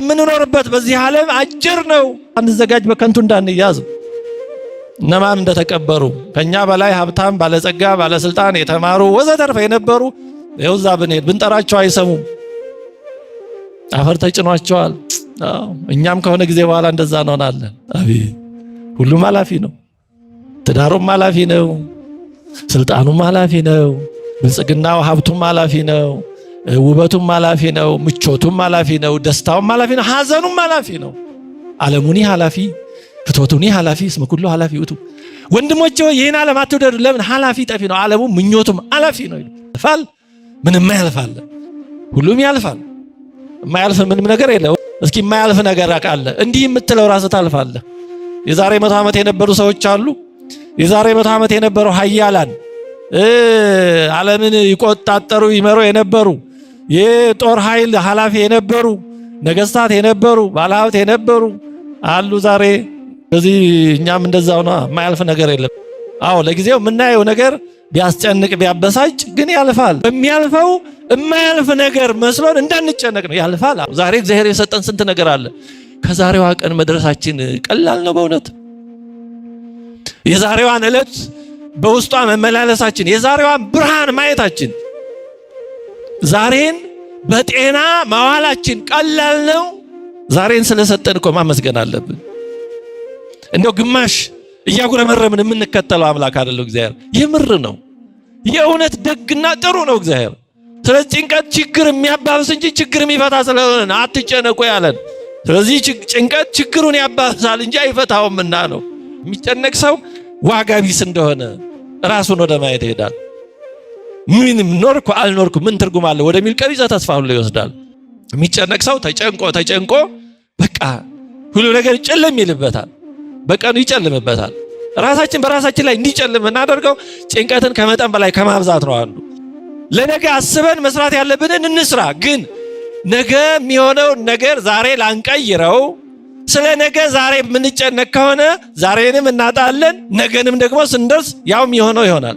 ምን ኖርበት በዚህ ዓለም አጭር ነው። አንዘጋጅ በከንቱ እንዳንያዝ። እነማን እንደተቀበሩ ከኛ በላይ ሀብታም፣ ባለጸጋ፣ ባለስልጣን፣ የተማሩ ወዘተርፈ የነበሩ የውዛ ብንሄድ ብንጠራቸው አይሰሙም። አፈር ተጭኗቸዋል። እኛም ከሆነ ጊዜ በኋላ እንደዛ እንሆናለን። አቤት ሁሉም ኃላፊ ነው። ትዳሩም ኃላፊ ነው። ስልጣኑም ኃላፊ ነው። ብልጽግናው ሀብቱም ኃላፊ ነው። ውበቱም ኃላፊ ነው። ምቾቱም ኃላፊ ነው። ደስታውም ኃላፊ ነው። ሐዘኑም ኃላፊ ነው። ዓለሙኒ ኃላፊ ፍትወቱኒ ኃላፊ እስመ ኩሉ ኃላፊ ውእቱ። ወንድሞቼ ይህን ዓለም አትውደዱ። ለምን? ኃላፊ ጠፊ ነው። ዓለሙ ምኞቱም ኃላፊ ነው። ያልፋል። ምንም ያልፋል። ሁሉም ያልፋል። የማያልፍ ምንም ነገር የለም። እስኪ የማያልፍ ነገር አቃለ እንዲህ የምትለው ራስህ ታልፋለህ። የዛሬ 100 ዓመት የነበሩ ሰዎች አሉ። የዛሬ 100 ዓመት የነበሩ ኃያላን ዓለምን ይቆጣጠሩ ይመሩ የነበሩ የጦር ኃይል ኃላፊ የነበሩ ነገስታት የነበሩ ባለሀብት የነበሩ አሉ ዛሬ። ስለዚህ እኛም እንደዛው ነው። የማያልፍ ነገር የለም። አዎ ለጊዜው የምናየው ነገር ቢያስጨንቅ ቢያበሳጭ ግን ያልፋል። በሚያልፈው የማያልፍ ነገር መስሎን እንዳንጨነቅ ነው። ያልፋል። ዛሬ እግዚአብሔር የሰጠን ስንት ነገር አለ። ከዛሬዋ ቀን መድረሳችን ቀላል ነው በእውነት። የዛሬዋን ዕለት በውስጧ መመላለሳችን፣ የዛሬዋን ብርሃን ማየታችን፣ ዛሬን በጤና ማዋላችን ቀላል ነው። ዛሬን ስለሰጠን እኮ ማመስገን አለብን። እንደው ግማሽ እያጉረመረምን የምንከተለው አምላክ አይደለም እግዚአብሔር። የምር ነው። የእውነት ደግና ጥሩ ነው እግዚአብሔር። ስለዚህ ጭንቀት ችግር የሚያባብስ እንጂ ችግር የሚፈታ ስለሆነ አትጨነቁ ያለን። ስለዚህ ጭንቀት ችግሩን ያባብሳል እንጂ አይፈታውምና ነው። የሚጨነቅ ሰው ዋጋ ቢስ እንደሆነ ራሱን ወደ ማየት ይሄዳል። ምንም ኖርኩ አልኖርኩ ምን ትርጉም አለ ወደሚል ቀቢጸ ተስፋ ሁሉ ይወስዳል። የሚጨነቅ ሰው ተጨንቆ በቃ ሁሉ ነገር ጨለም ይልበታል። በቀኑ ይጨልምበታል። ራሳችን በራሳችን ላይ እንዲጨልም እናደርገው ጭንቀትን ከመጠን በላይ ከማብዛት ነው አንዱ። ለነገ አስበን መስራት ያለብንን እንስራ። ግን ነገ የሚሆነው ነገር ዛሬ ላንቀይረው። ስለ ነገ ዛሬ የምንጨነቅ ከሆነ ዛሬንም እናጣለን፣ ነገንም ደግሞ ስንደርስ ያው የሚሆነው ይሆናል።